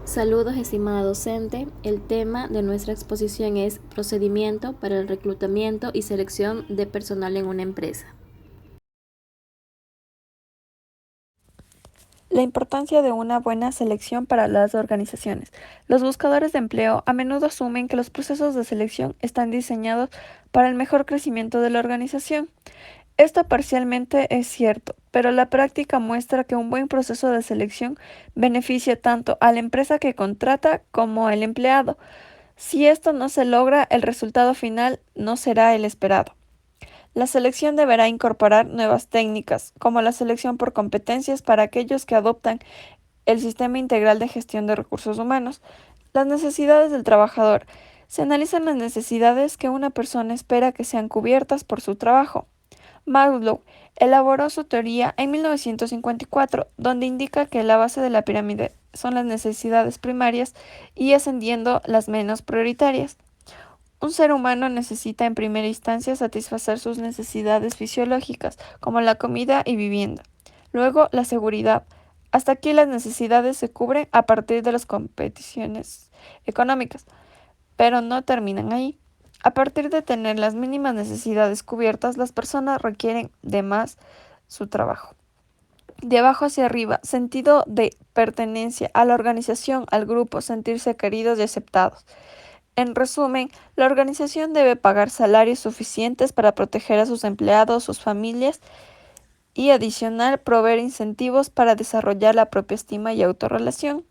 Saludos, estimada docente. El tema de nuestra exposición es Procedimiento para el reclutamiento y selección de personal en una empresa. La importancia de una buena selección para las organizaciones. Los buscadores de empleo a menudo asumen que los procesos de selección están diseñados para el mejor crecimiento de la organización. Esto parcialmente es cierto, pero la práctica muestra que un buen proceso de selección beneficia tanto a la empresa que contrata como al empleado. Si esto no se logra, el resultado final no será el esperado. La selección deberá incorporar nuevas técnicas, como la selección por competencias para aquellos que adoptan el sistema integral de gestión de recursos humanos. Las necesidades del trabajador. Se analizan las necesidades que una persona espera que sean cubiertas por su trabajo. Maslow elaboró su teoría en 1954, donde indica que la base de la pirámide son las necesidades primarias y ascendiendo las menos prioritarias. Un ser humano necesita en primera instancia satisfacer sus necesidades fisiológicas, como la comida y vivienda. Luego, la seguridad. Hasta aquí las necesidades se cubren a partir de las competiciones económicas, pero no terminan ahí. A partir de tener las mínimas necesidades cubiertas, las personas requieren de más su trabajo. De abajo hacia arriba, sentido de pertenencia a la organización, al grupo, sentirse queridos y aceptados. En resumen, la organización debe pagar salarios suficientes para proteger a sus empleados, sus familias y adicional proveer incentivos para desarrollar la propia estima y autorrelación.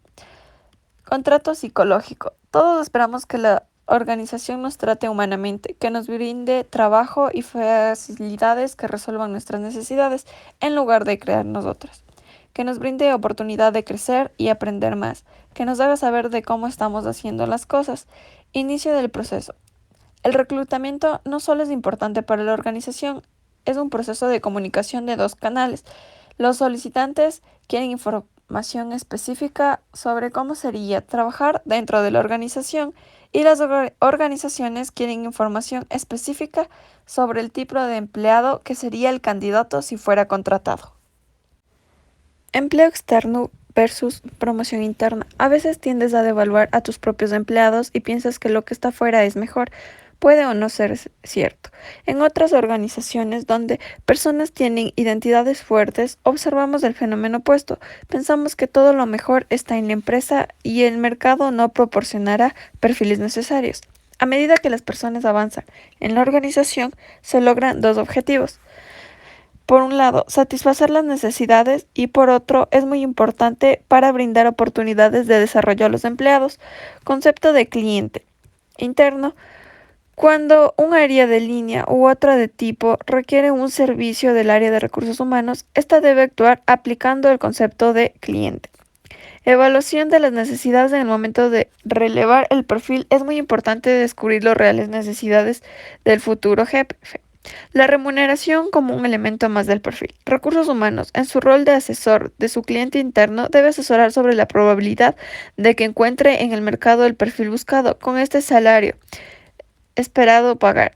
Contrato psicológico. Todos esperamos que la organización nos trate humanamente, que nos brinde trabajo y facilidades que resuelvan nuestras necesidades en lugar de crearnos otras. Que nos brinde oportunidad de crecer y aprender más, que nos haga saber de cómo estamos haciendo las cosas. Inicio del proceso. El reclutamiento no solo es importante para la organización, es un proceso de comunicación de dos canales. Los solicitantes quieren información específica sobre cómo sería trabajar dentro de la organización y las organizaciones quieren información específica sobre el tipo de empleado que sería el candidato si fuera contratado. Empleo externo versus promoción interna. A veces tiendes a devaluar a tus propios empleados y piensas que lo que está fuera es mejor. Puede o no ser cierto. En otras organizaciones donde personas tienen identidades fuertes, observamos el fenómeno opuesto. Pensamos que todo lo mejor está en la empresa y el mercado no proporcionará perfiles necesarios. A medida que las personas avanzan en la organización, se logran dos objetivos. Por un lado, satisfacer las necesidades y por otro, es muy importante para brindar oportunidades de desarrollo a los empleados. Concepto de cliente interno. Cuando un área de línea u otra de tipo requiere un servicio del área de recursos humanos, ésta debe actuar aplicando el concepto de cliente. Evaluación de las necesidades en el momento de relevar el perfil. Es muy importante descubrir las reales necesidades del futuro jefe. La remuneración como un elemento más del perfil. Recursos humanos, en su rol de asesor de su cliente interno, debe asesorar sobre la probabilidad de que encuentre en el mercado el perfil buscado con este salario esperado pagar.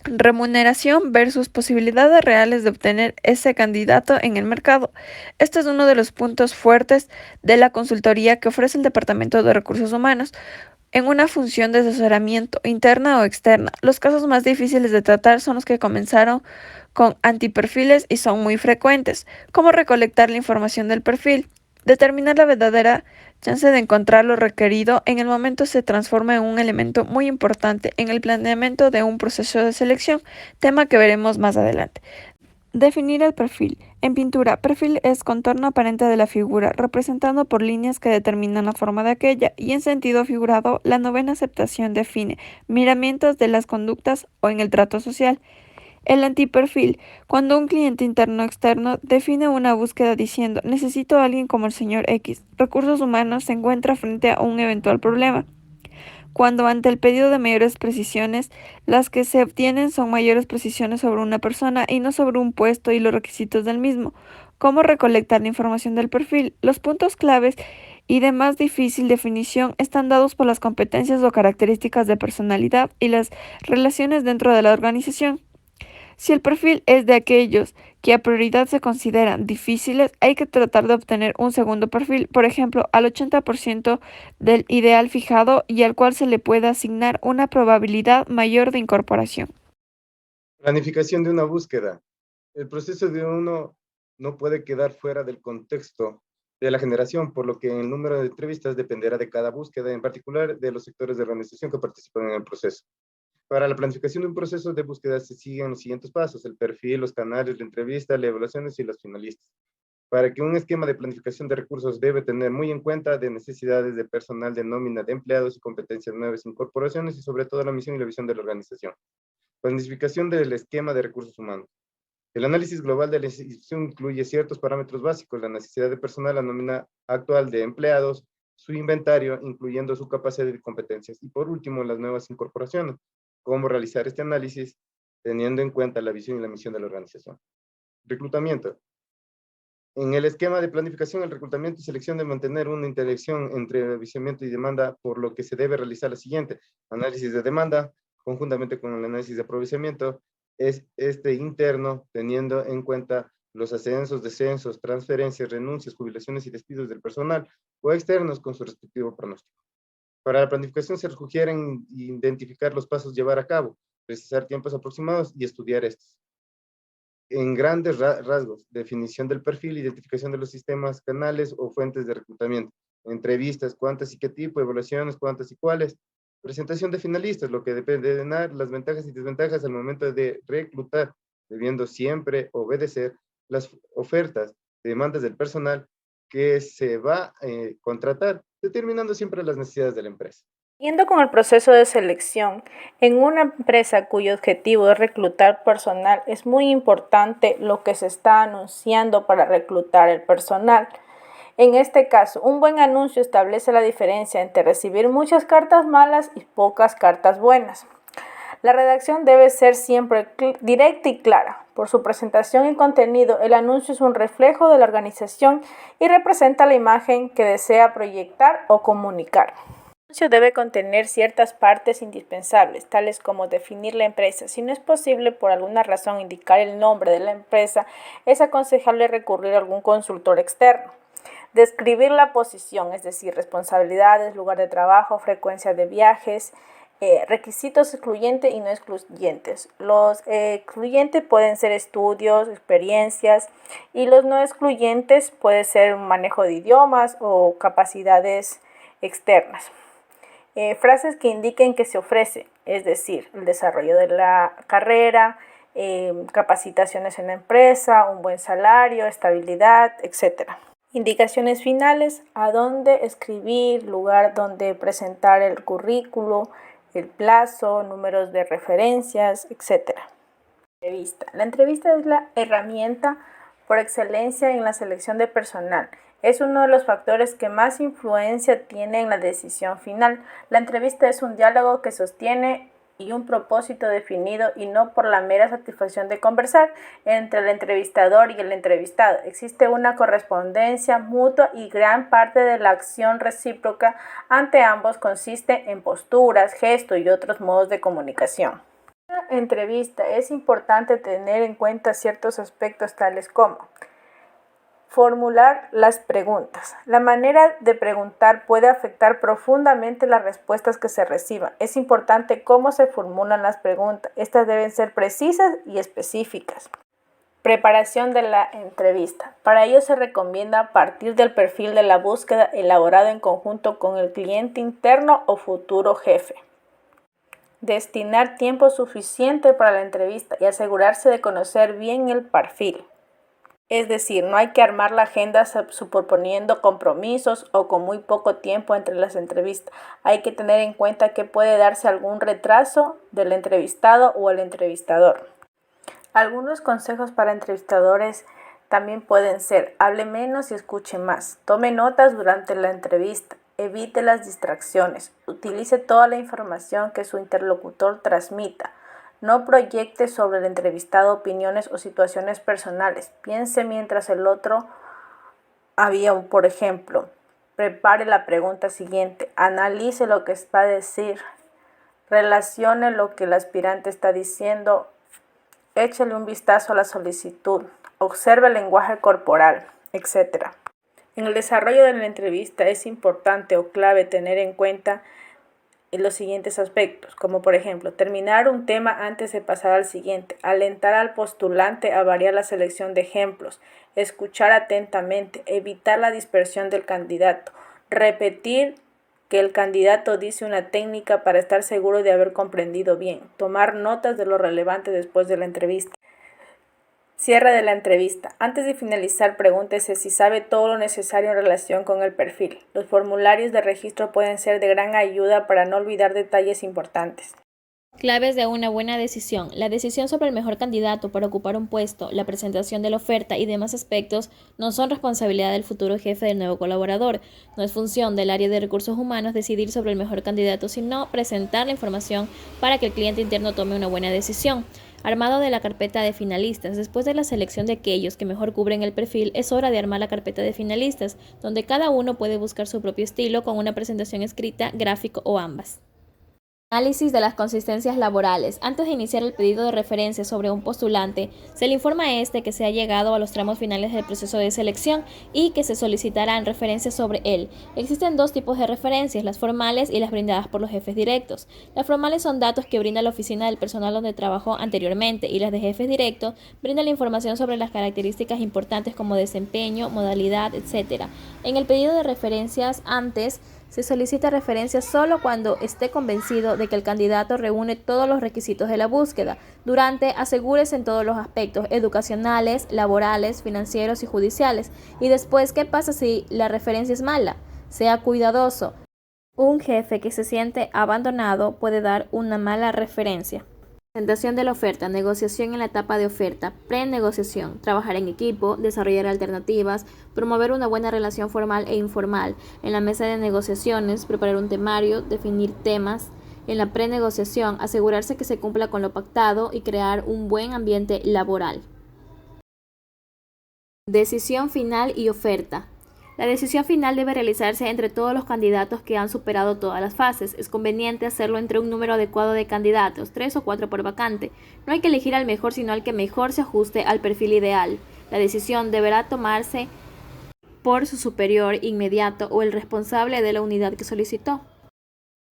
Remuneración versus posibilidades reales de obtener ese candidato en el mercado. Este es uno de los puntos fuertes de la consultoría que ofrece el Departamento de Recursos Humanos en una función de asesoramiento interna o externa. Los casos más difíciles de tratar son los que comenzaron con antiperfiles y son muy frecuentes. ¿Cómo recolectar la información del perfil? Determinar la verdadera chance de encontrar lo requerido en el momento se transforma en un elemento muy importante en el planeamiento de un proceso de selección, tema que veremos más adelante. Definir el perfil. En pintura, perfil es contorno aparente de la figura, representado por líneas que determinan la forma de aquella, y en sentido figurado, la novena aceptación define miramientos de las conductas o en el trato social. El antiperfil, cuando un cliente interno o externo define una búsqueda diciendo necesito a alguien como el señor X, recursos humanos se encuentra frente a un eventual problema. Cuando ante el pedido de mayores precisiones, las que se obtienen son mayores precisiones sobre una persona y no sobre un puesto y los requisitos del mismo. ¿Cómo recolectar la información del perfil? Los puntos claves y de más difícil definición están dados por las competencias o características de personalidad y las relaciones dentro de la organización. Si el perfil es de aquellos que a prioridad se consideran difíciles, hay que tratar de obtener un segundo perfil, por ejemplo, al 80% del ideal fijado y al cual se le pueda asignar una probabilidad mayor de incorporación. Planificación de una búsqueda. El proceso de uno no puede quedar fuera del contexto de la generación, por lo que el número de entrevistas dependerá de cada búsqueda, en particular de los sectores de organización que participan en el proceso. Para la planificación de un proceso de búsqueda se siguen los siguientes pasos: el perfil, los canales de entrevista, las evaluaciones y los finalistas. Para que un esquema de planificación de recursos debe tener muy en cuenta de necesidades de personal, de nómina de empleados y competencias nuevas, incorporaciones y sobre todo la misión y la visión de la organización. Planificación del esquema de recursos humanos. El análisis global de la institución incluye ciertos parámetros básicos: la necesidad de personal, la nómina actual de empleados, su inventario, incluyendo su capacidad y competencias. Y por último, las nuevas incorporaciones. Cómo realizar este análisis teniendo en cuenta la visión y la misión de la organización. Reclutamiento. En el esquema de planificación, el reclutamiento y selección debe mantener una interacción entre avisamiento y demanda, por lo que se debe realizar la siguiente: análisis de demanda, conjuntamente con el análisis de aprovechamiento, es este interno, teniendo en cuenta los ascensos, descensos, transferencias, renuncias, jubilaciones y despidos del personal, o externos con su respectivo pronóstico. Para la planificación se sugieren identificar los pasos a llevar a cabo, precisar tiempos aproximados y estudiar estos. En grandes rasgos: definición del perfil, identificación de los sistemas, canales o fuentes de reclutamiento, entrevistas, cuántas y qué tipo, evaluaciones, cuántas y cuáles, presentación de finalistas, lo que depende de las ventajas y desventajas al momento de reclutar, debiendo siempre obedecer las ofertas, demandas del personal que se va a contratar, determinando siempre las necesidades de la empresa. Siguiendo con el proceso de selección, en una empresa cuyo objetivo es reclutar personal, es muy importante lo que se está anunciando para reclutar el personal. En este caso, un buen anuncio establece la diferencia entre recibir muchas cartas malas y pocas cartas buenas. La redacción debe ser siempre directa y clara. Por su presentación y contenido, el anuncio es un reflejo de la organización y representa la imagen que desea proyectar o comunicar. El anuncio debe contener ciertas partes indispensables, tales como definir la empresa. Si no es posible por alguna razón indicar el nombre de la empresa, es aconsejable recurrir a algún consultor externo. Describir la posición, es decir, responsabilidades, lugar de trabajo, frecuencia de viajes, requisitos excluyentes y no excluyentes. Los excluyentes pueden ser estudios, experiencias, y los no excluyentes puede ser un manejo de idiomas o capacidades externas. Frases que indiquen que se ofrece, es decir, el desarrollo de la carrera, capacitaciones en la empresa, un buen salario, estabilidad, etc. Indicaciones finales: a dónde escribir, lugar donde presentar el currículo, el plazo, números de referencias, etc. Entrevista. La entrevista es la herramienta por excelencia en la selección de personal. Es uno de los factores que más influencia tiene en la decisión final. La entrevista es un diálogo que sostiene y un propósito definido, y no por la mera satisfacción de conversar entre el entrevistador y el entrevistado. Existe una correspondencia mutua y gran parte de la acción recíproca ante ambos consiste en posturas, gestos y otros modos de comunicación. En la entrevista es importante tener en cuenta ciertos aspectos tales como formular las preguntas. La manera de preguntar puede afectar profundamente las respuestas que se reciban. Es importante cómo se formulan las preguntas. Estas deben ser precisas y específicas. Preparación de la entrevista. Para ello se recomienda partir del perfil de la búsqueda elaborado en conjunto con el cliente interno o futuro jefe. Destinar tiempo suficiente para la entrevista y asegurarse de conocer bien el perfil. Es decir, no hay que armar la agenda superponiendo compromisos o con muy poco tiempo entre las entrevistas. Hay que tener en cuenta que puede darse algún retraso del entrevistado o el entrevistador. Algunos consejos para entrevistadores también pueden ser: hable menos y escuche más. Tome notas durante la entrevista. Evite las distracciones. Utilice toda la información que su interlocutor transmita. No proyecte sobre el entrevistado opiniones o situaciones personales. Piense mientras el otro había, por ejemplo, prepare la pregunta siguiente. Analice lo que va a decir. Relacione lo que el aspirante está diciendo échale un vistazo a la solicitud, observe el lenguaje corporal, etc. En el desarrollo de la entrevista es importante o clave tener en cuenta los siguientes aspectos, como por ejemplo, terminar un tema antes de pasar al siguiente, alentar al postulante a variar la selección de ejemplos, escuchar atentamente, evitar la dispersión del candidato, repetir que el candidato dice una técnica para estar seguro de haber comprendido bien, tomar notas de lo relevante después de la entrevista. Cierre de la entrevista. Antes de finalizar, pregúntese si sabe todo lo necesario en relación con el perfil. Los formularios de registro pueden ser de gran ayuda para no olvidar detalles importantes. Claves de una buena decisión. La decisión sobre el mejor candidato para ocupar un puesto, la presentación de la oferta y demás aspectos no son responsabilidad del futuro jefe del nuevo colaborador. No es función del área de recursos humanos decidir sobre el mejor candidato, sino presentar la información para que el cliente interno tome una buena decisión. Armado de la carpeta de finalistas. Después de la selección de aquellos que mejor cubren el perfil, es hora de armar la carpeta de finalistas, donde cada uno puede buscar su propio estilo con una presentación escrita, gráfico o ambas. Análisis de las consistencias laborales. Antes de iniciar el pedido de referencia sobre un postulante, se le informa a este que se ha llegado a los tramos finales del proceso de selección y que se solicitarán referencias sobre él. Existen dos tipos de referencias, las formales y las brindadas por los jefes directos. Las formales son datos que brinda la oficina del personal donde trabajó anteriormente y las de jefes directos brindan la información sobre las características importantes como desempeño, modalidad, etc. En el pedido de referencias antes se solicita referencias solo cuando esté convencido de que el candidato reúne todos los requisitos de la búsqueda. Durante, asegúrese en todos los aspectos educacionales, laborales, financieros y judiciales. Y después, ¿qué pasa si la referencia es mala? Sea cuidadoso. Un jefe que se siente abandonado puede dar una mala referencia. Presentación de la oferta, negociación en la etapa de oferta, prenegociación, trabajar en equipo, desarrollar alternativas, promover una buena relación formal e informal. En la mesa de negociaciones, preparar un temario, definir temas. En la prenegociación, asegurarse que se cumpla con lo pactado y crear un buen ambiente laboral. Decisión final y oferta. La decisión final debe realizarse entre todos los candidatos que han superado todas las fases. Es conveniente hacerlo entre un número adecuado de candidatos, 3 o 4 por vacante. No hay que elegir al mejor, sino al que mejor se ajuste al perfil ideal. La decisión deberá tomarse por su superior inmediato o el responsable de la unidad que solicitó.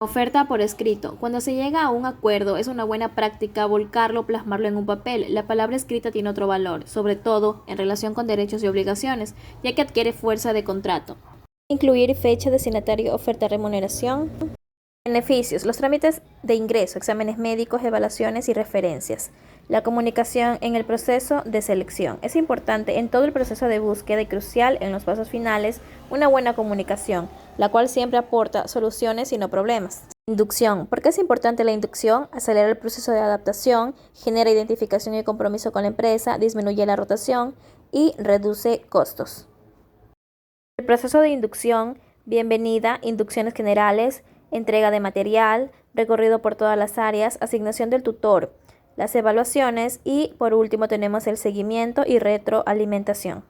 Oferta por escrito. Cuando se llega a un acuerdo, es una buena práctica volcarlo o plasmarlo en un papel. La palabra escrita tiene otro valor, sobre todo en relación con derechos y obligaciones, ya que adquiere fuerza de contrato. Incluir fecha, destinatario, oferta, remuneración. Beneficios. Los trámites de ingreso, exámenes médicos, evaluaciones y referencias. La comunicación en el proceso de selección. Es importante en todo el proceso de búsqueda y crucial en los pasos finales una buena comunicación, la cual siempre aporta soluciones y no problemas. Inducción. ¿Por qué es importante la inducción? Acelera el proceso de adaptación, genera identificación y compromiso con la empresa, disminuye la rotación y reduce costos. El proceso de inducción, bienvenida, inducciones generales, entrega de material, recorrido por todas las áreas, asignación del tutor, las evaluaciones y por último tenemos el seguimiento y retroalimentación.